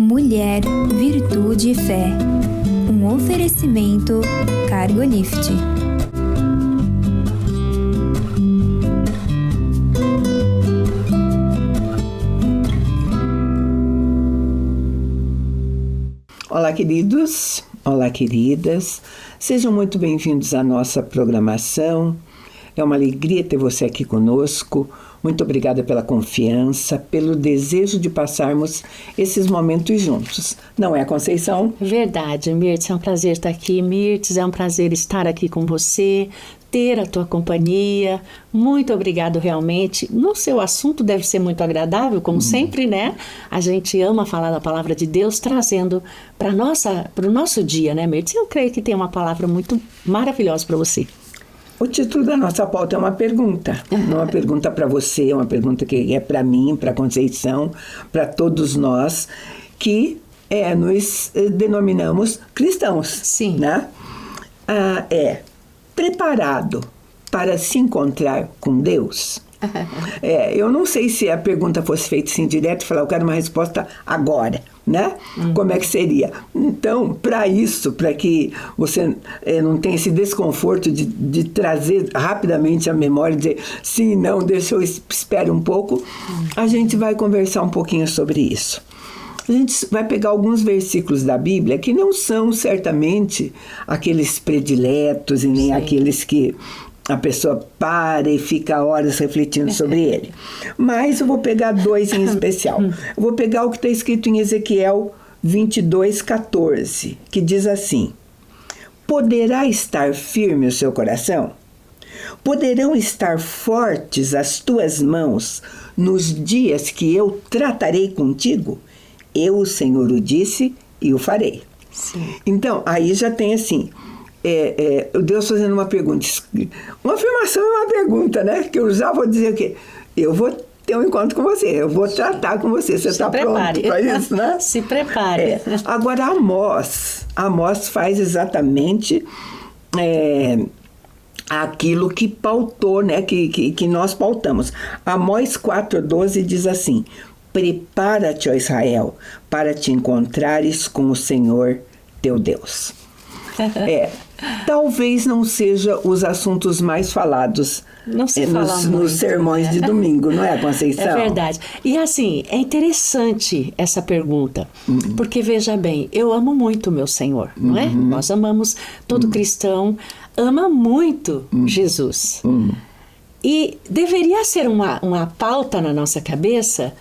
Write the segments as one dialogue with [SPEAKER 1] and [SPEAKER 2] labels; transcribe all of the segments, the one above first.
[SPEAKER 1] Mulher, Virtude e Fé. Um oferecimento Cargolift.
[SPEAKER 2] Olá, queridos, olá, queridas, sejam muito bem-vindos à nossa programação. É uma alegria ter você aqui conosco. Muito obrigada pela confiança, pelo desejo de passarmos esses momentos juntos. Não é, Conceição?
[SPEAKER 3] Verdade, Mirtes, é um prazer estar aqui. Mirtes, é um prazer estar aqui com você, ter a tua companhia. Muito obrigado realmente. No seu assunto deve ser muito agradável, como sempre, né? A gente ama falar da palavra de Deus, trazendo para o nosso dia, né, Mirtes? Eu creio que tem uma palavra muito maravilhosa para você.
[SPEAKER 2] O título da nossa pauta é uma pergunta. Não é uma pergunta para você, é uma pergunta que é para mim, para Conceição, para todos nós, que nos denominamos cristãos.
[SPEAKER 3] Sim.
[SPEAKER 2] Né? Preparado para se encontrar com Deus? Eu não sei se a pergunta fosse feita assim direto, falar, eu quero uma resposta agora, né? Como é que seria? Então, para isso, para que você não tenha esse desconforto de trazer rapidamente a memória, dizer sim, não, deixa eu esperar um pouco, a gente vai conversar um pouquinho sobre isso. A gente vai pegar alguns versículos da Bíblia que não são certamente aqueles prediletos e nem aqueles que a pessoa para e fica horas refletindo sobre ele. Mas eu vou pegar dois em especial. Eu vou pegar o que está escrito em Ezequiel 22:14, que diz assim: poderá estar firme o seu coração? Poderão estar fortes as tuas mãos nos dias que eu tratarei contigo? Eu, o Senhor, o disse e o farei.
[SPEAKER 3] Sim.
[SPEAKER 2] Então, aí já tem assim... Deus fazendo uma pergunta. Uma afirmação é uma pergunta, né? Que eu já vou dizer o quê? Eu vou ter um encontro com você, eu vou tratar com você. Você está pronto para isso, né?
[SPEAKER 3] Se prepare.
[SPEAKER 2] Agora, Amós faz exatamente aquilo que pautou, né? Que nós pautamos. Amós 4:12 diz assim: prepara-te, ó Israel, para te encontrares com o Senhor teu Deus. Talvez não seja os assuntos mais falados nos sermões de domingo, não é, Conceição?
[SPEAKER 3] É verdade. E assim, é interessante essa pergunta, porque veja bem, eu amo muito o meu Senhor, não é? Nós amamos, todo cristão ama muito Jesus. E deveria ser uma pauta na nossa cabeça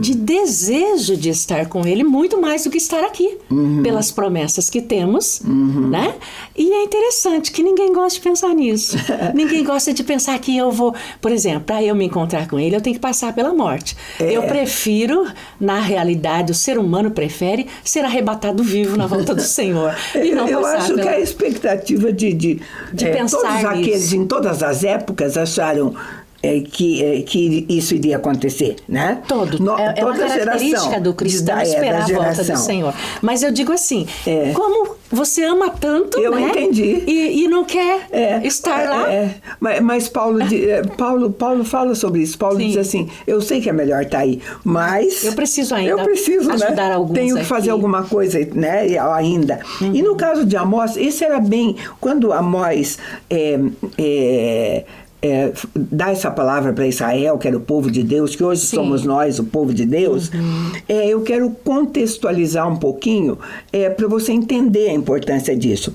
[SPEAKER 3] de desejo de estar com Ele, muito mais do que estar aqui, pelas promessas que temos, né? E é interessante que ninguém gosta de pensar nisso. Ninguém gosta de pensar que eu vou, por exemplo, para eu me encontrar com Ele, eu tenho que passar pela morte. Eu prefiro, na realidade, o ser humano prefere ser arrebatado vivo na volta do Senhor. E não
[SPEAKER 2] eu acho que a expectativa de
[SPEAKER 3] pensar
[SPEAKER 2] todos aqueles,
[SPEAKER 3] nisso.
[SPEAKER 2] em todas as épocas, acharam que isso iria acontecer, né?
[SPEAKER 3] Toda uma característica do cristão esperar a volta do Senhor. Mas eu digo assim, como você ama tanto,
[SPEAKER 2] eu entendi.
[SPEAKER 3] E não quer estar lá?
[SPEAKER 2] Mas Paulo fala sobre isso. Paulo diz assim, eu sei que é melhor estar aí, mas...
[SPEAKER 3] Eu preciso ainda ajudar, né? Alguns
[SPEAKER 2] Tenho que fazer alguma coisa, né? Ainda. E no caso de Amós, isso era bem... Quando Amós... dá essa palavra para Israel, que era o povo de Deus, que hoje somos nós, o povo de Deus, eu quero contextualizar um pouquinho para você entender a importância disso.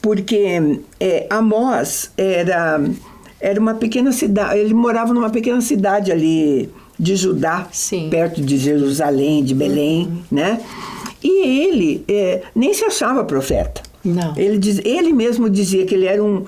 [SPEAKER 2] Porque Amós era uma pequena cidade, ele morava numa pequena cidade ali de Judá, perto de Jerusalém, de Belém, né? E ele nem se achava profeta.
[SPEAKER 3] Não.
[SPEAKER 2] Ele mesmo dizia que ele era um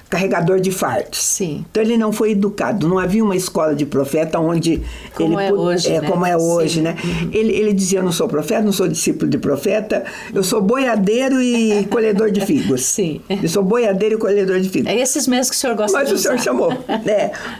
[SPEAKER 2] carregador de fardos.
[SPEAKER 3] Sim.
[SPEAKER 2] Então ele não foi educado. Não havia uma escola de profeta onde
[SPEAKER 3] como é hoje,
[SPEAKER 2] né? Ele dizia, eu não sou profeta, não sou discípulo de profeta, eu sou boiadeiro e colhedor de figos.
[SPEAKER 3] Sim.
[SPEAKER 2] Eu sou boiadeiro e colhedor de figos.
[SPEAKER 3] É esses mesmos que o senhor gosta de usar.
[SPEAKER 2] Mas o senhor chamou.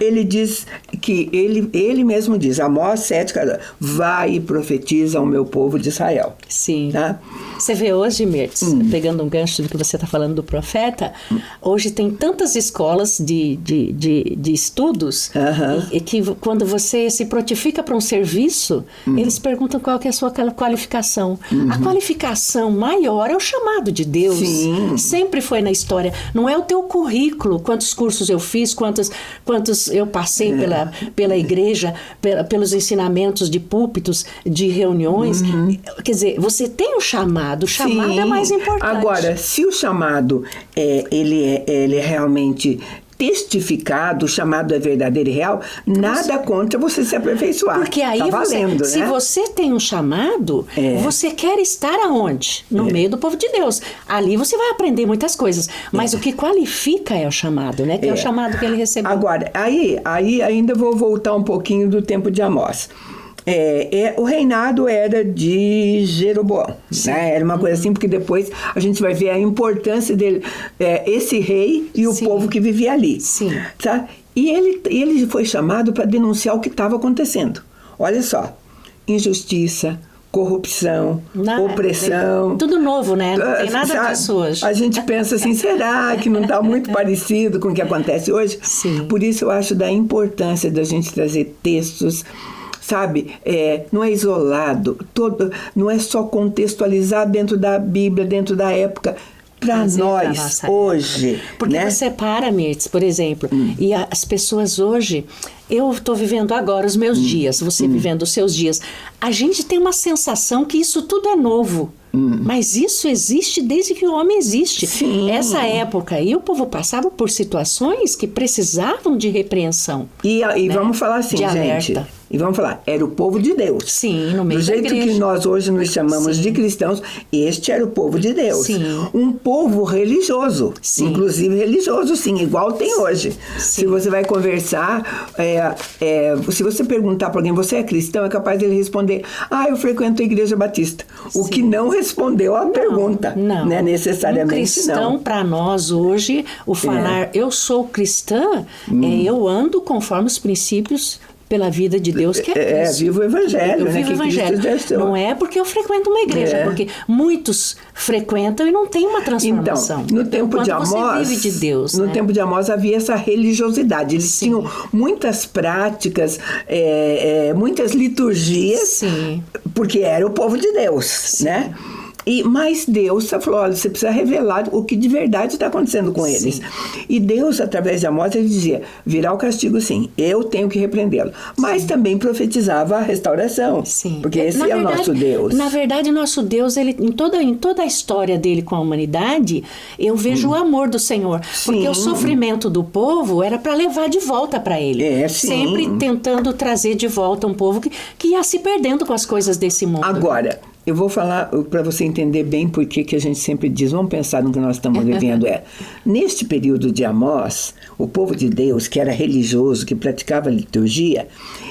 [SPEAKER 2] Ele diz que ele mesmo diz, Amós 7, vai e profetiza ao meu povo de Israel.
[SPEAKER 3] Sim.
[SPEAKER 2] Tá?
[SPEAKER 3] Você vê hoje, Mirtes, pegando um gancho do que você está falando do profeta, hoje tem tanto tantas escolas de estudos e que quando você se prontifica para um serviço, eles perguntam qual que é a sua qualificação. A qualificação maior é o chamado de Deus.
[SPEAKER 2] Sim.
[SPEAKER 3] Sempre foi na história. Não é o teu currículo, quantos cursos eu fiz, quantos eu passei pela igreja, pelos ensinamentos de púlpitos, de reuniões. Quer dizer, você tem um chamado. O chamado
[SPEAKER 2] Sim.
[SPEAKER 3] é mais importante.
[SPEAKER 2] Agora, se o chamado ele é realmente testificado, o chamado é verdadeiro e real, nada contra você se aperfeiçoar.
[SPEAKER 3] Porque aí,
[SPEAKER 2] tá valendo,
[SPEAKER 3] se você tem um chamado, você quer estar aonde? No meio do povo de Deus. Ali você vai aprender muitas coisas. Mas o que qualifica é o chamado, né? Que é o chamado que ele recebeu.
[SPEAKER 2] Agora, aí ainda vou voltar um pouquinho do tempo de Amós. O reinado era de Jeroboão, né? Era uma coisa assim, porque depois a gente vai ver a importância dele, esse rei e o povo que vivia ali.
[SPEAKER 3] Sim.
[SPEAKER 2] Tá? E ele foi chamado para denunciar o que estava acontecendo. Olha só, injustiça, corrupção, opressão.
[SPEAKER 3] Tudo novo, né? Não tem nada disso hoje.
[SPEAKER 2] A gente pensa assim, será que não está muito parecido com o que acontece hoje?
[SPEAKER 3] Sim.
[SPEAKER 2] Por isso eu acho da importância da gente trazer textos, sabe, não é isolado, não é só contextualizado dentro da Bíblia, dentro da época, para nós, hoje.
[SPEAKER 3] Porque
[SPEAKER 2] né?
[SPEAKER 3] você para, Mirtz, por exemplo, e as pessoas hoje, eu estou vivendo agora os meus dias, você vivendo os seus dias, a gente tem uma sensação que isso tudo é novo. Mas isso existe desde que o homem existe.
[SPEAKER 2] Sim.
[SPEAKER 3] Essa época aí, o povo passava por situações que precisavam de repreensão.
[SPEAKER 2] E vamos falar assim,
[SPEAKER 3] de
[SPEAKER 2] gente.
[SPEAKER 3] alerta.
[SPEAKER 2] E vamos falar, era o povo de Deus.
[SPEAKER 3] Sim, no meio
[SPEAKER 2] do
[SPEAKER 3] da
[SPEAKER 2] jeito
[SPEAKER 3] igreja.
[SPEAKER 2] que nós hoje nos chamamos de cristãos, este era o povo de Deus.
[SPEAKER 3] Sim.
[SPEAKER 2] Um povo religioso.
[SPEAKER 3] Sim.
[SPEAKER 2] Inclusive religioso, sim, igual tem hoje.
[SPEAKER 3] Sim.
[SPEAKER 2] Se você vai conversar, se você perguntar para alguém, você é cristão, é capaz dele responder, eu frequento a igreja batista. O que não respondeu à pergunta.
[SPEAKER 3] Não.
[SPEAKER 2] Né? Necessariamente
[SPEAKER 3] um cristão,
[SPEAKER 2] não.
[SPEAKER 3] para nós hoje, o falar eu sou cristã, eu ando conforme os princípios pela vida de Deus que é Cristo.
[SPEAKER 2] Vivo o evangelho,
[SPEAKER 3] eu vivo o evangelho. Não é porque eu frequento uma igreja, porque muitos frequentam e não tem uma transformação.
[SPEAKER 2] Então, no tempo de Amós,
[SPEAKER 3] você vive de Deus,
[SPEAKER 2] no tempo de Amós havia essa religiosidade. Eles tinham muitas práticas, muitas liturgias, porque era o povo de Deus, né? Mas Deus falou, olha, você precisa revelar o que de verdade está acontecendo com eles. E Deus, através de Amós, ele dizia, virá o castigo sim, eu tenho que repreendê-lo. Mas também profetizava a restauração, porque esse é o nosso Deus.
[SPEAKER 3] Na verdade, nosso Deus, ele, em toda a história dele com a humanidade, eu vejo o amor do Senhor. Porque o sofrimento do povo era para levar de volta para ele. Sempre tentando trazer de volta um povo que ia se perdendo com as coisas desse mundo.
[SPEAKER 2] Agora, eu vou falar para você entender bem por que a gente sempre diz, vamos pensar no que nós estamos vivendo. Neste período de Amós, o povo de Deus, que era religioso, que praticava liturgia,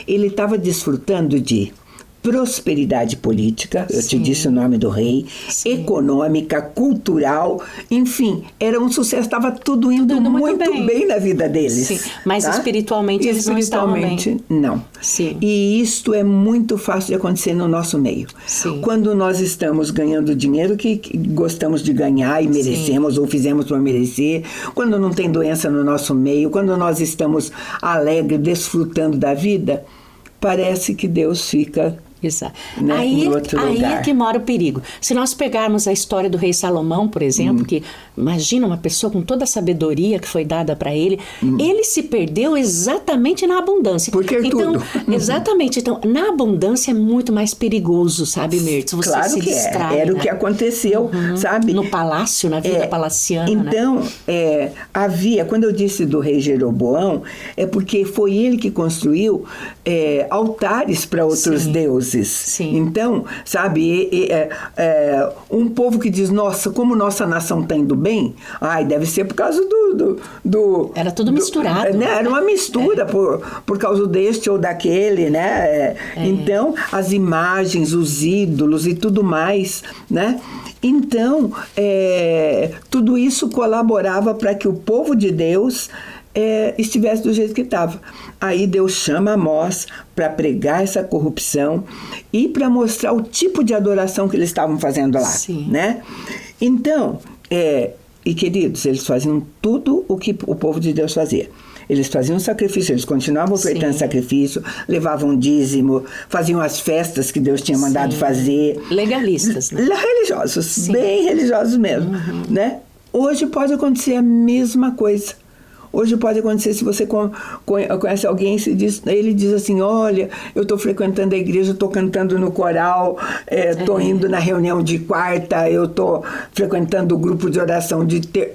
[SPEAKER 2] ele estava desfrutando de prosperidade política, eu te disse o nome do rei, econômica, cultural, enfim, era um sucesso, estava tudo indo muito bem na vida deles.
[SPEAKER 3] Sim. Mas espiritualmente eles não estavam bem.
[SPEAKER 2] Não.
[SPEAKER 3] Sim.
[SPEAKER 2] E isto é muito fácil de acontecer no nosso meio.
[SPEAKER 3] Sim.
[SPEAKER 2] Quando nós estamos ganhando dinheiro que gostamos de ganhar e merecemos ou fizemos por merecer, quando não tem doença no nosso meio, quando nós estamos alegres, desfrutando da vida, parece que Deus fica...
[SPEAKER 3] Exato.
[SPEAKER 2] Né,
[SPEAKER 3] aí é que mora o perigo. Se nós pegarmos a história do rei Salomão, por exemplo, que imagina uma pessoa com toda a sabedoria que foi dada para ele, ele se perdeu exatamente na abundância.
[SPEAKER 2] Porque
[SPEAKER 3] tudo. Exatamente. Então, na abundância é muito mais perigoso, sabe, Mirtz? Você
[SPEAKER 2] claro
[SPEAKER 3] se
[SPEAKER 2] que
[SPEAKER 3] distrai,
[SPEAKER 2] era o que aconteceu, sabe?
[SPEAKER 3] No palácio, na vida palaciana.
[SPEAKER 2] Então, havia, quando eu disse do rei Jeroboão, é porque foi ele que construiu altares para outros deuses.
[SPEAKER 3] Sim.
[SPEAKER 2] Então, sabe, um povo que diz, nossa, como nossa nação está indo bem, deve ser por causa do
[SPEAKER 3] era tudo misturado.
[SPEAKER 2] Né? Era uma mistura por causa deste ou daquele, né? Então, as imagens, os ídolos e tudo mais, né? Então, tudo isso colaborava para que o povo de Deus estivesse do jeito que estava. Aí Deus chama Amós para pregar essa corrupção e para mostrar o tipo de adoração que eles estavam fazendo lá, né? Então, E, queridos, eles faziam tudo o que o povo de Deus fazia. Eles faziam sacrifício, eles continuavam ofertando sacrifício, levavam dízimo, faziam as festas que Deus tinha mandado fazer.
[SPEAKER 3] Legalistas, né?
[SPEAKER 2] Religiosos, bem religiosos mesmo, né? Hoje pode acontecer a mesma coisa. Hoje pode acontecer se você conhece alguém, ele diz assim, olha, eu estou frequentando a igreja, estou cantando no coral, estou indo na reunião de quarta, eu estou frequentando o grupo de oração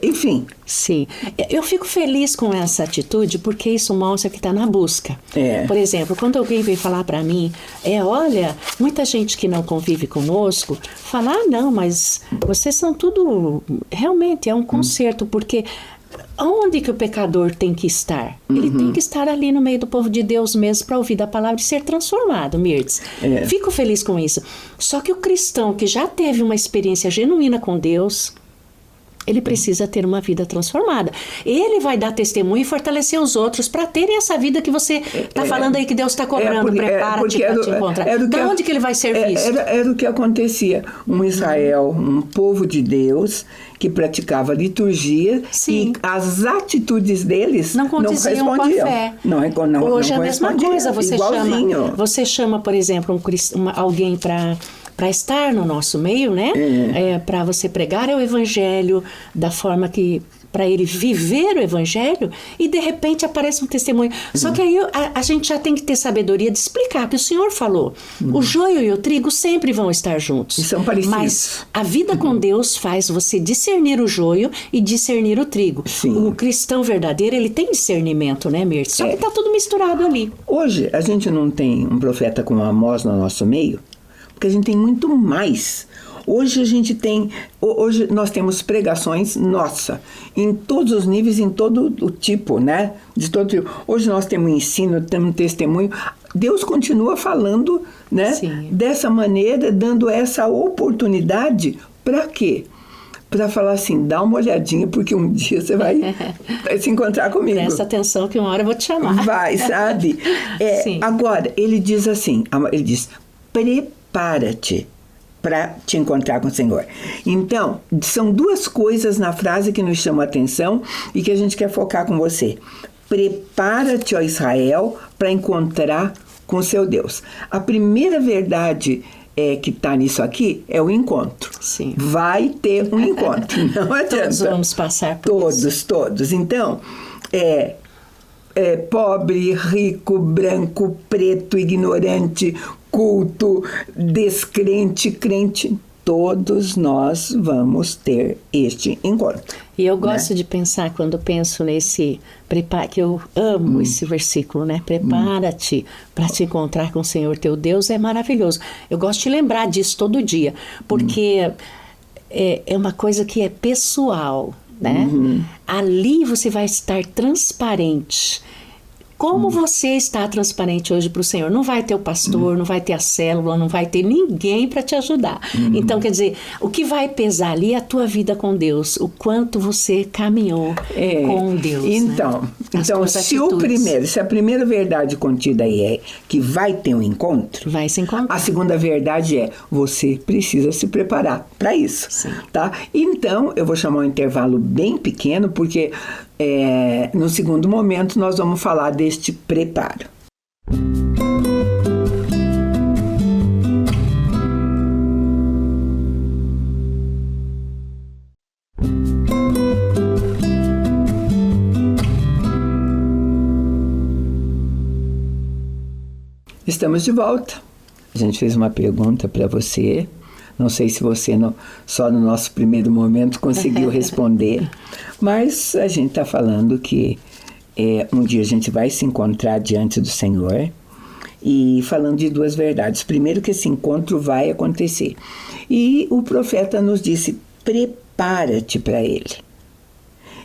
[SPEAKER 2] enfim.
[SPEAKER 3] Sim, eu fico feliz com essa atitude porque isso mostra que está na busca. Por exemplo, quando alguém vem falar para mim, olha, muita gente que não convive conosco fala, não, mas vocês são tudo, realmente é um conserto, porque onde que o pecador tem que estar? Ele tem que estar ali no meio do povo de Deus mesmo para ouvir da palavra e ser transformado, Mirtz. Fico feliz com isso. Só que o cristão que já teve uma experiência genuína com Deus, ele precisa ter uma vida transformada. Ele vai dar testemunho e fortalecer os outros para terem essa vida que você está falando aí que Deus está cobrando. Prepara-te para te encontrar. De onde que ele vai ser visto?
[SPEAKER 2] Era o que acontecia. Um Israel, um povo de Deus que praticava liturgia e as atitudes deles não correspondiam
[SPEAKER 3] com a fé. Hoje é a mesma coisa. Você chama, por exemplo, alguém para estar no nosso meio, né? Para você pregar o evangelho da forma que, para ele viver o evangelho, e de repente aparece um testemunho. Só que aí a gente já tem que ter sabedoria de explicar, que o Senhor falou, o joio e o trigo sempre vão estar juntos.
[SPEAKER 2] E são parecidos.
[SPEAKER 3] Mas a vida com Deus faz você discernir o joio e discernir o trigo.
[SPEAKER 2] Sim.
[SPEAKER 3] O cristão verdadeiro, ele tem discernimento, né, Mirtz? Só que está tudo misturado ali.
[SPEAKER 2] Hoje, a gente não tem um profeta como Amós no nosso meio, porque a gente tem muito mais. Hoje nós temos pregações, em todos os níveis, em todo o tipo, né? De todo tipo. Hoje nós temos ensino, temos testemunho. Deus continua falando, né? Dessa maneira, dando essa oportunidade para quê? Para falar assim, dá uma olhadinha, porque um dia você vai se encontrar comigo.
[SPEAKER 3] Presta atenção que uma hora eu vou te chamar.
[SPEAKER 2] Vai, sabe? Agora, ele diz assim, prepara-te para te encontrar com o Senhor. Então, são duas coisas na frase que nos chamam a atenção e que a gente quer focar com você. Prepara-te, ó Israel, para encontrar com o seu Deus. A primeira verdade que está nisso aqui é o encontro.
[SPEAKER 3] Sim.
[SPEAKER 2] Vai ter um encontro. Não adianta.
[SPEAKER 3] Todos vamos passar por isso.
[SPEAKER 2] Todos. Então, pobre, rico, branco, preto, ignorante, culto, descrente, crente, todos nós vamos ter este encontro.
[SPEAKER 3] E eu gosto de pensar, quando penso nesse, que eu amo esse versículo, né? Prepara-te para te encontrar com o Senhor teu Deus, é maravilhoso. Eu gosto de lembrar disso todo dia, porque é uma coisa que é pessoal, né? Ali você vai estar transparente. Como você está transparente hoje para o Senhor? Não vai ter o pastor, não vai ter a célula, não vai ter ninguém para te ajudar. Então, quer dizer, o que vai pesar ali é a tua vida com Deus, o quanto você caminhou com Deus.
[SPEAKER 2] Então,
[SPEAKER 3] né?
[SPEAKER 2] Se a primeira verdade contida aí é que vai ter um encontro,
[SPEAKER 3] vai se encontrar.
[SPEAKER 2] A segunda verdade é, você precisa se preparar para isso.
[SPEAKER 3] Sim.
[SPEAKER 2] Tá? Então, eu vou chamar um intervalo bem pequeno, porque no segundo momento nós vamos falar deste preparo. Estamos de volta. A gente fez uma pergunta para você. Não sei se você só no nosso primeiro momento conseguiu responder, mas a gente está falando que um dia a gente vai se encontrar diante do Senhor, e falando de duas verdades. Primeiro, que esse encontro vai acontecer. E o profeta nos disse, prepara-te para ele.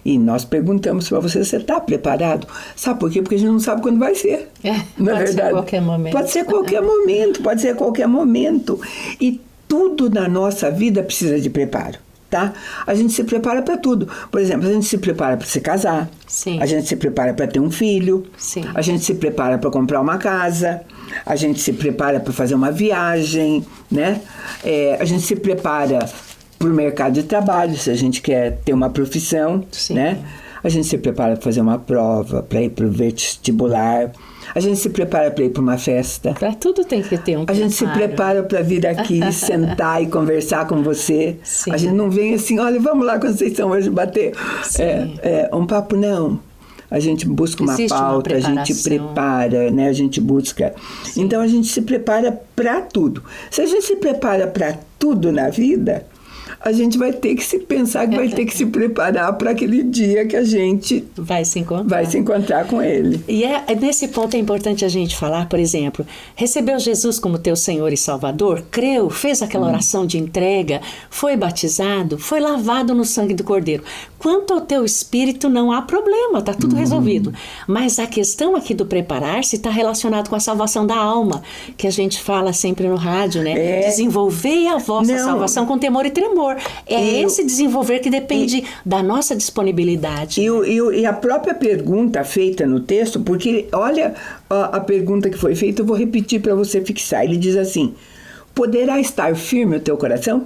[SPEAKER 2] E nós perguntamos para você está preparado? Sabe por quê? Porque a gente não sabe quando vai ser.
[SPEAKER 3] Pode ser a qualquer momento.
[SPEAKER 2] Pode ser qualquer momento, pode ser qualquer momento. E tudo na nossa vida precisa de preparo, tá? A gente se prepara para tudo. Por exemplo, a gente se prepara para se casar.
[SPEAKER 3] Sim.
[SPEAKER 2] A gente se prepara para ter um filho.
[SPEAKER 3] Sim.
[SPEAKER 2] A gente se prepara para comprar uma casa. A gente se prepara para fazer uma viagem, né? A gente se prepara para o mercado de trabalho, se a gente quer ter uma profissão,
[SPEAKER 3] Sim.
[SPEAKER 2] né? A gente se prepara para fazer uma prova, para ir para o vestibular, a gente se prepara para ir para uma festa.
[SPEAKER 3] Para tudo tem que ter um
[SPEAKER 2] A gente se prepara para vir aqui, sentar e conversar com você.
[SPEAKER 3] Sim.
[SPEAKER 2] A gente não vem assim, olha, vamos lá, Conceição, hoje bater um papo, não. A gente busca uma
[SPEAKER 3] Existe
[SPEAKER 2] pauta,
[SPEAKER 3] uma
[SPEAKER 2] a gente prepara, né? A gente busca. Sim. Então, a gente se prepara para tudo. Se a gente se prepara para tudo na vida, a gente vai ter que se pensar que vai ter que se preparar para aquele dia que a gente
[SPEAKER 3] vai se encontrar
[SPEAKER 2] com ele.
[SPEAKER 3] E nesse ponto é importante a gente falar, por exemplo, recebeu Jesus como teu Senhor e Salvador, creu, fez aquela oração de entrega, foi batizado, foi lavado no sangue do Cordeiro. Quanto ao teu espírito, não há problema, está tudo resolvido. Mas a questão aqui do preparar-se está relacionado com a salvação da alma, que a gente fala sempre no rádio, né? Desenvolvei a vossa salvação com temor e tremor. Esse desenvolver que depende da nossa disponibilidade.
[SPEAKER 2] E a própria pergunta feita no texto, porque olha a pergunta que foi feita, eu vou repetir para você fixar. Ele diz assim: poderá estar firme o teu coração?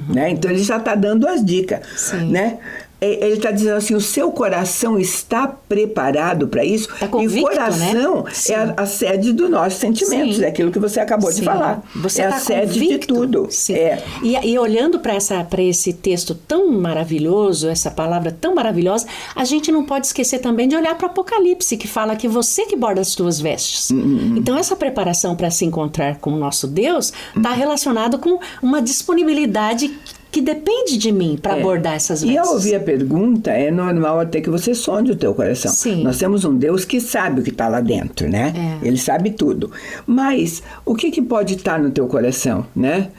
[SPEAKER 2] Né? Então ele já está dando as dicas.
[SPEAKER 3] Sim.
[SPEAKER 2] Né? Ele está dizendo assim, o seu coração está preparado para isso?
[SPEAKER 3] Tá convicto,
[SPEAKER 2] e o coração, né? É a sede dos nossos sentimentos, é aquilo que você acabou de falar.
[SPEAKER 3] Você
[SPEAKER 2] é a sede de tudo.
[SPEAKER 3] Sim. E olhando para esse texto tão maravilhoso, essa palavra tão maravilhosa, a gente não pode esquecer também de olhar para o Apocalipse, que fala que você que borda as tuas vestes. Então essa preparação para se encontrar com o nosso Deus está relacionado com uma disponibilidade que depende de mim para abordar essas vestes.
[SPEAKER 2] E ao ouvir a pergunta, é normal até que você sonde o teu coração.
[SPEAKER 3] Sim.
[SPEAKER 2] Nós temos um Deus que sabe o que está lá dentro, né? Ele sabe tudo. Mas o que pode estar no teu coração, né?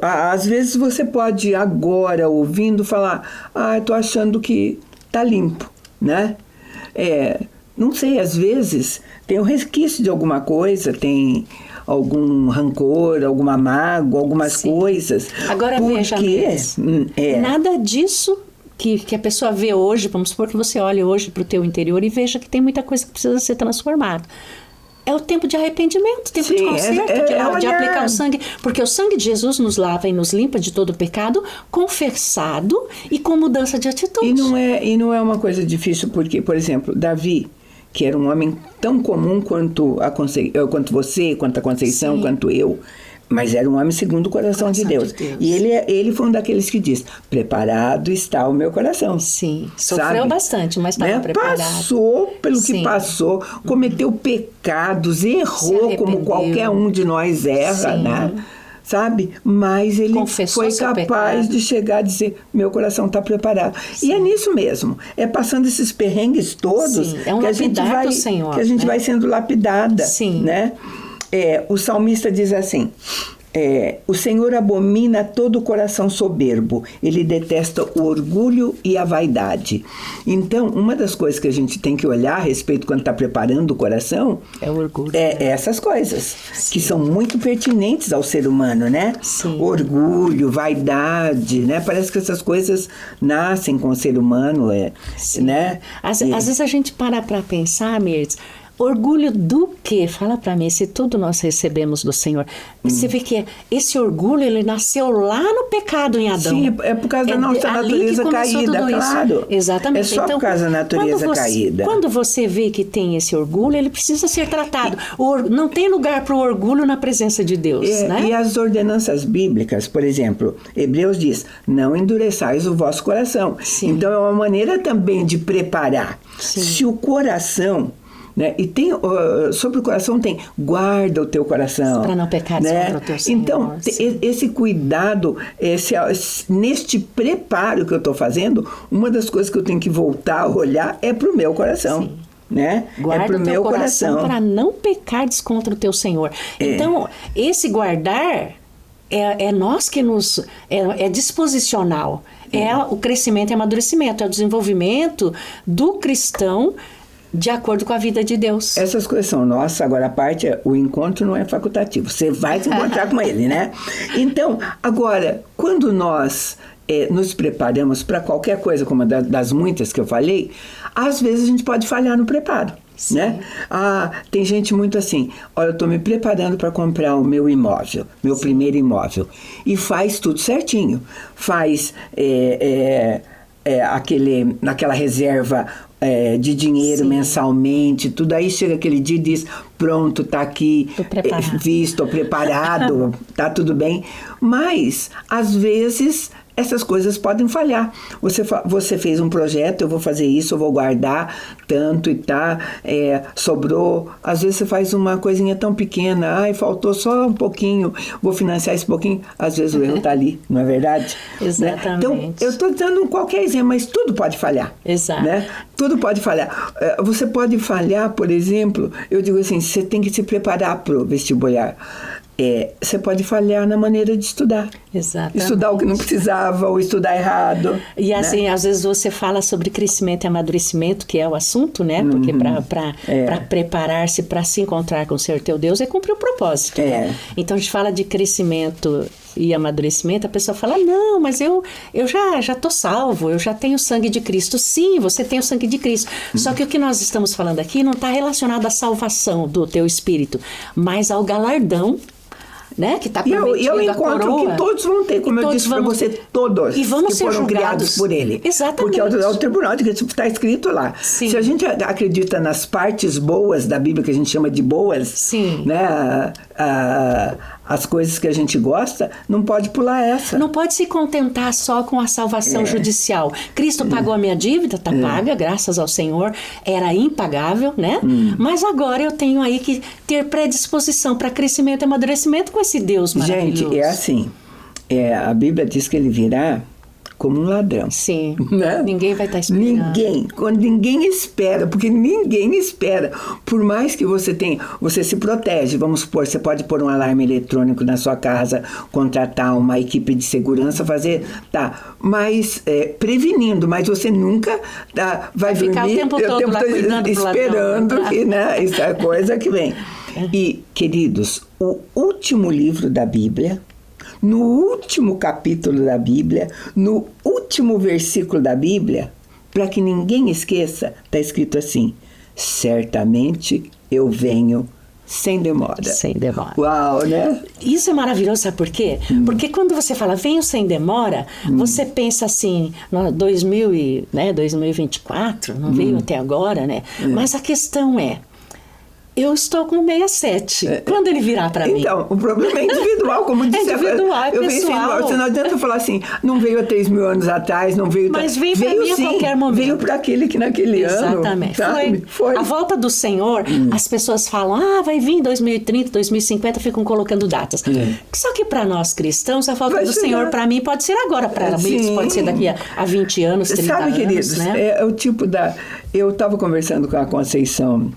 [SPEAKER 2] Às vezes você pode, agora, ouvindo, falar, estou achando que está limpo, né? Não sei, às vezes tem um resquício de alguma coisa, tem algum rancor, alguma mágoa, algumas coisas.
[SPEAKER 3] Agora veja, nada disso que a pessoa vê hoje, vamos supor que você olhe hoje para o teu interior e veja que tem muita coisa que precisa ser transformada. É o tempo de arrependimento, tempo de conserto, de aplicar o sangue. Porque o sangue de Jesus nos lava e nos limpa de todo pecado, confessado e com mudança de atitude.
[SPEAKER 2] E não é uma coisa difícil, porque, por exemplo, Davi, que era um homem tão comum quanto você, quanto a Conceição, quanto eu, mas era um homem segundo o coração de Deus. E ele foi um daqueles que diz, preparado está o meu coração.
[SPEAKER 3] Sim, sofreu bastante, mas estava preparado.
[SPEAKER 2] Passou pelo que passou, cometeu pecados, errou como qualquer um de nós erra, né? Sabe? Mas ele foi capaz de chegar a dizer, meu coração está preparado. E é nisso mesmo. É passando esses perrengues todos que a gente vai sendo lapidada. Né? O salmista diz assim, o Senhor abomina todo o coração soberbo. Ele detesta o orgulho e a vaidade. Então, uma das coisas que a gente tem que olhar a respeito quando está preparando o coração
[SPEAKER 3] é o orgulho.
[SPEAKER 2] Essas coisas que são muito pertinentes ao ser humano, né? Orgulho, vaidade, né? Parece que essas coisas nascem com o ser humano, né?
[SPEAKER 3] Às vezes a gente para pensar, Mirtz, orgulho do quê? Fala para mim, se tudo nós recebemos do Senhor. Você vê que esse orgulho, ele nasceu lá no pecado em Adão.
[SPEAKER 2] Sim, é por causa da nossa natureza caída, claro.
[SPEAKER 3] Exatamente.
[SPEAKER 2] É só por causa da natureza caída.
[SPEAKER 3] Quando você vê que tem esse orgulho, ele precisa ser tratado. Não tem lugar para o orgulho na presença de Deus, né?
[SPEAKER 2] E as ordenanças bíblicas, por exemplo, Hebreus diz, não endureçais o vosso coração. Então é uma maneira também de preparar. Se o coração... Né? E tem, sobre o coração tem, guarda o teu coração.
[SPEAKER 3] Para não pecar contra o teu Senhor.
[SPEAKER 2] Então, esse cuidado, neste preparo que eu estou fazendo, uma das coisas que eu tenho que voltar a olhar é para o meu coração. Né?
[SPEAKER 3] Guarda o teu coração para não pecares contra o teu Senhor. Então, esse guardar é nós que nos... É disposicional. É o crescimento e amadurecimento. É o desenvolvimento do cristão de acordo com a vida de Deus.
[SPEAKER 2] Essas coisas são nossas, agora a parte o encontro não é facultativo, você vai se encontrar com ele, né? Então, agora, quando nós nos preparamos para qualquer coisa, como das muitas que eu falei, às vezes a gente pode falhar no preparo. né? Tem gente muito assim, olha, eu estou me preparando para comprar o meu imóvel, meu primeiro imóvel, e faz tudo certinho, faz aquela reserva de dinheiro mensalmente, tudo. Aí chega aquele dia e diz, pronto, tá aqui, visto, preparado, tá tudo bem. Mas, às vezes, essas coisas podem falhar. Você fez um projeto, eu vou fazer isso, eu vou guardar tanto e tá, sobrou. Às vezes você faz uma coisinha tão pequena, faltou só um pouquinho, vou financiar esse pouquinho. Às vezes o erro tá ali, não é verdade?
[SPEAKER 3] Exatamente.
[SPEAKER 2] Né? Então, eu estou dando qualquer exemplo, mas tudo pode falhar.
[SPEAKER 3] Exato.
[SPEAKER 2] Né? Tudo pode falhar. Você pode falhar, por exemplo, eu digo assim, você tem que se preparar para o vestibular. Você pode falhar na maneira de estudar.
[SPEAKER 3] Exatamente.
[SPEAKER 2] Estudar o que não precisava, ou estudar errado.
[SPEAKER 3] E assim, né? Às vezes você fala sobre crescimento e amadurecimento, que é o assunto, né? Porque para preparar-se para se encontrar com o Senhor teu Deus é cumprir o propósito. Né? Então a gente fala de crescimento e amadurecimento, a pessoa fala, não, mas eu já estou salvo, eu já tenho o sangue de Cristo. Sim, você tem o sangue de Cristo. Só que o que nós estamos falando aqui não está relacionado à salvação do teu espírito, mas ao galardão, né, que está prometido. E eu
[SPEAKER 2] encontro que todos vão ter, como eu disse para você, todos
[SPEAKER 3] e vamos
[SPEAKER 2] que
[SPEAKER 3] ser
[SPEAKER 2] foram
[SPEAKER 3] julgados
[SPEAKER 2] criados por ele.
[SPEAKER 3] Exatamente.
[SPEAKER 2] Porque é o tribunal, que está escrito lá.
[SPEAKER 3] Sim.
[SPEAKER 2] Se a gente acredita nas partes boas da Bíblia, que a gente chama de boas,
[SPEAKER 3] sim,
[SPEAKER 2] né, as coisas que a gente gosta, não pode pular essa.
[SPEAKER 3] Não pode se contentar só com a salvação judicial. Cristo pagou a minha dívida, está paga, graças ao Senhor. Era impagável, né? Mas agora eu tenho aí que ter predisposição para crescimento e amadurecimento com esse Deus maravilhoso.
[SPEAKER 2] Gente, é assim, a Bíblia diz que ele virá como um ladrão.
[SPEAKER 3] Sim,
[SPEAKER 2] né?
[SPEAKER 3] Ninguém vai estar esperando.
[SPEAKER 2] Quando ninguém espera, porque ninguém espera. Por mais que você se protege, vamos supor, você pode pôr um alarme eletrônico na sua casa, contratar uma equipe de segurança, mas prevenindo, mas você nunca vai
[SPEAKER 3] ficar
[SPEAKER 2] dormir
[SPEAKER 3] o tempo todo lá cuidando
[SPEAKER 2] esperando
[SPEAKER 3] ladrão.
[SPEAKER 2] Que, né, isso é coisa que vem. E, queridos, o último livro da Bíblia, no último capítulo da Bíblia, no último versículo da Bíblia, para que ninguém esqueça, está escrito assim, certamente eu venho sem demora.
[SPEAKER 3] Sem demora.
[SPEAKER 2] Uau, né?
[SPEAKER 3] Isso é maravilhoso, sabe por quê? Porque quando você fala venho sem demora, você pensa assim, 2024, não veio até agora, né? Mas a questão é, eu estou com 67. Quando ele virá para mim?
[SPEAKER 2] Então, o problema é individual, como disse.
[SPEAKER 3] Individual,
[SPEAKER 2] eu
[SPEAKER 3] pessoal.
[SPEAKER 2] Você não adianta falar assim, não veio há 3.000 anos atrás, não veio...
[SPEAKER 3] Mas veio para mim
[SPEAKER 2] sim,
[SPEAKER 3] a qualquer momento.
[SPEAKER 2] Veio para aquele que naquele
[SPEAKER 3] Exatamente.
[SPEAKER 2] ano... Foi.
[SPEAKER 3] A volta do Senhor, as pessoas falam, vai vir em 2030, 2050, ficam colocando datas. Só que para nós cristãos, a volta do Senhor para mim pode ser agora, para mim pode ser daqui a 20 anos, 30
[SPEAKER 2] Sabe,
[SPEAKER 3] anos.
[SPEAKER 2] Queridos,
[SPEAKER 3] né?
[SPEAKER 2] É o tipo da... Eu estava conversando com a Conceição...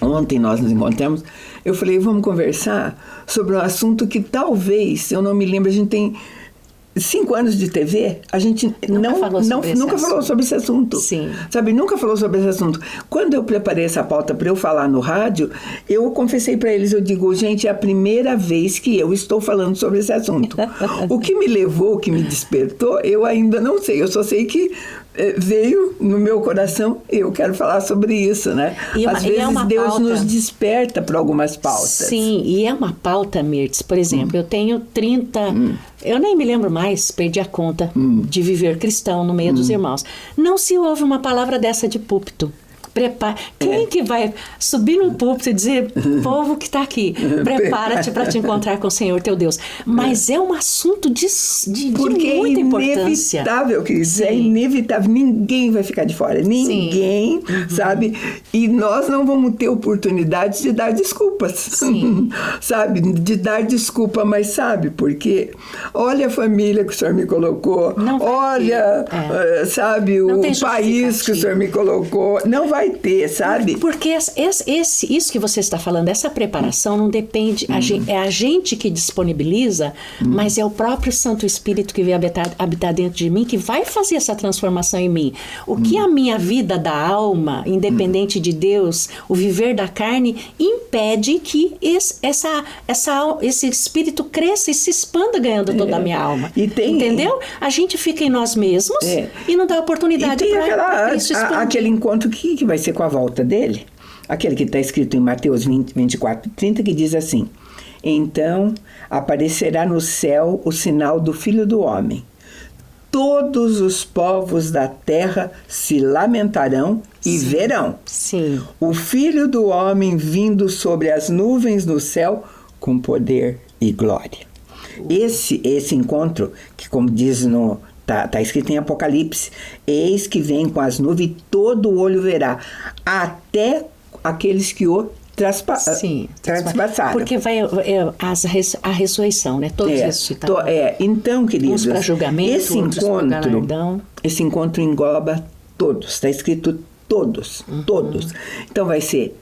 [SPEAKER 2] Ontem nós nos encontramos, eu falei, vamos conversar sobre um assunto que talvez, eu não me lembro, a gente tem 5 anos de TV, a gente nunca falou sobre esse assunto.
[SPEAKER 3] Sim.
[SPEAKER 2] Sabe, nunca falou sobre esse assunto. Quando eu preparei essa pauta para eu falar no rádio, eu confessei para eles, eu digo, gente, é a primeira vez que eu estou falando sobre esse assunto. O que me levou, o que me despertou, eu ainda não sei, eu só sei que veio no meu coração, eu quero falar sobre isso, né? Às vezes Deus pauta. Nos desperta para algumas pautas.
[SPEAKER 3] Sim, e é uma pauta, Mirtz. Por exemplo, eu tenho 30... Eu nem me lembro mais, perdi a conta de viver cristão no meio dos irmãos. Não se ouve uma palavra dessa de púlpito. Quem que vai subir num púlpito e dizer, povo que está aqui, prepara-te para te encontrar com o Senhor teu Deus. Mas é um assunto de muita importância.
[SPEAKER 2] É inevitável, queridos, é inevitável. Ninguém vai ficar de fora, ninguém, sabe? E nós não vamos ter oportunidade de dar desculpas, sabe? De dar desculpa, mas sabe por quê? Olha a família que o Senhor me colocou, olha, sabe, o país que o Senhor me colocou, não vai ter, sabe?
[SPEAKER 3] Porque isso que você está falando, essa preparação não depende, é a gente que disponibiliza, mas é o próprio Santo Espírito que vem habitar dentro de mim, que vai fazer essa transformação em mim. O que a minha vida da alma, independente de Deus, o viver da carne, impede que esse Espírito cresça e se expanda ganhando toda a minha alma. Entendeu? A gente fica em nós mesmos e não dá oportunidade para isso expandir.
[SPEAKER 2] Aquele encontro que vai ser com a volta dele. aquele que está escrito em Mateus 24:30, que diz assim: então aparecerá no céu o sinal do Filho do Homem. Todos os povos da terra se lamentarão e verão o Filho do Homem vindo sobre as nuvens no céu com poder e glória. Esse encontro, que como diz tá escrito em Apocalipse, eis que vem com as nuvens e todo olho verá, até aqueles que o traspassaram.
[SPEAKER 3] Porque vai a ressurreição, né? Todos ressuscitaram.
[SPEAKER 2] Então, queridos,
[SPEAKER 3] uns para julgamento,
[SPEAKER 2] esse encontro engloba todos. Está escrito todos, todos. Então vai ser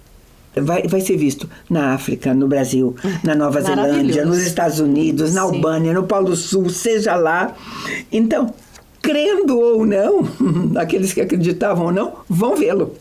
[SPEAKER 2] visto na África, no Brasil, na Nova Zelândia, nos Estados Unidos, na Albânia, no Polo Sul, seja lá. Então, crendo ou não, aqueles que acreditavam ou não, vão vê-lo.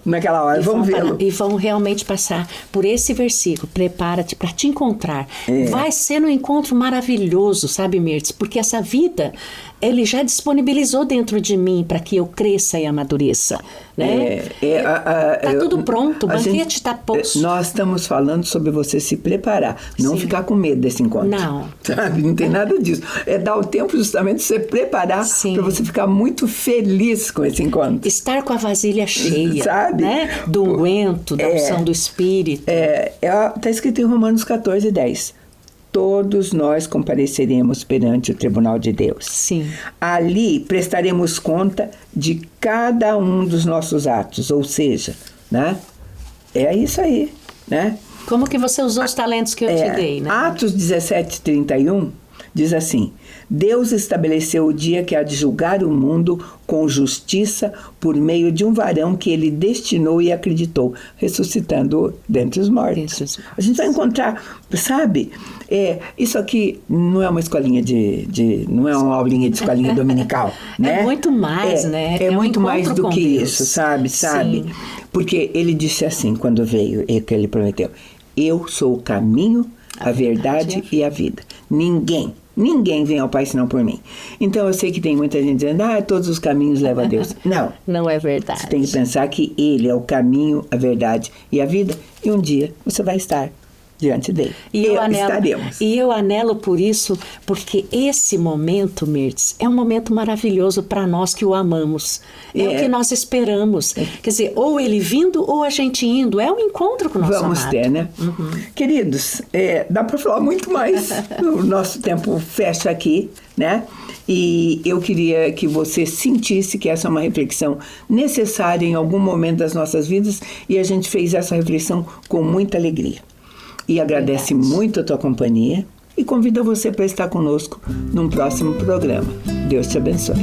[SPEAKER 2] Naquela hora, vão vê-lo.
[SPEAKER 3] E vão realmente passar por esse versículo. Prepara-te para te encontrar. Vai ser um encontro maravilhoso, sabe, Mirtz? Porque essa vida, ele já disponibilizou dentro de mim para que eu cresça e amadureça. Né? Está tudo pronto, o banquete está posto.
[SPEAKER 2] Nós estamos falando sobre você se preparar, não ficar com medo desse encontro.
[SPEAKER 3] Não.
[SPEAKER 2] Sabe? Não tem nada disso. É dar o tempo justamente de você preparar para você ficar muito feliz com esse encontro.
[SPEAKER 3] Estar com a vasilha cheia,
[SPEAKER 2] sabe?
[SPEAKER 3] Né? Do unguento, da unção do Espírito.
[SPEAKER 2] Está escrito em Romanos 14:10. Todos nós compareceremos perante o tribunal de Deus.
[SPEAKER 3] Sim.
[SPEAKER 2] Ali prestaremos conta de cada um dos nossos atos, ou seja, né? É isso aí, né?
[SPEAKER 3] Como que você usou os talentos que eu te dei, né?
[SPEAKER 2] Atos 17:31 diz assim: Deus estabeleceu o dia que há de julgar o mundo com justiça por meio de um varão que ele destinou e acreditou, ressuscitando dentre os mortos. A gente vai encontrar, sabe? Isso aqui não é uma escolinha não é uma aulinha de escolinha dominical, né?
[SPEAKER 3] É muito mais, né?
[SPEAKER 2] É muito mais do que isso, sabe?
[SPEAKER 3] Sim.
[SPEAKER 2] Porque ele disse assim quando veio, que ele prometeu: eu sou o caminho, a verdade e a vida. Ninguém vem ao Pai senão por mim. Então eu sei que tem muita gente dizendo: todos os caminhos levam a Deus. Não.
[SPEAKER 3] Não é verdade.
[SPEAKER 2] Você tem que pensar que Ele é o caminho, a verdade e a vida. E um dia você vai estar diante dele. Estaremos.
[SPEAKER 3] E eu anelo por isso, porque esse momento, Mirtz, é um momento maravilhoso para nós que o amamos. É o que nós esperamos. Quer dizer, ou ele vindo ou a gente indo. É um encontro com o nosso
[SPEAKER 2] Vamos
[SPEAKER 3] amado.
[SPEAKER 2] ter, né? Queridos, dá para falar muito mais. O nosso tempo fecha aqui, né? E eu queria que você sentisse que essa é uma reflexão necessária em algum momento das nossas vidas, e a gente fez essa reflexão com muita alegria. E agradece muito a tua companhia e convida você para estar conosco num próximo programa. Deus te abençoe.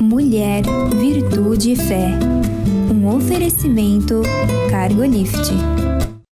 [SPEAKER 1] Mulher, Virtude e Fé. Um oferecimento Cargo Lift.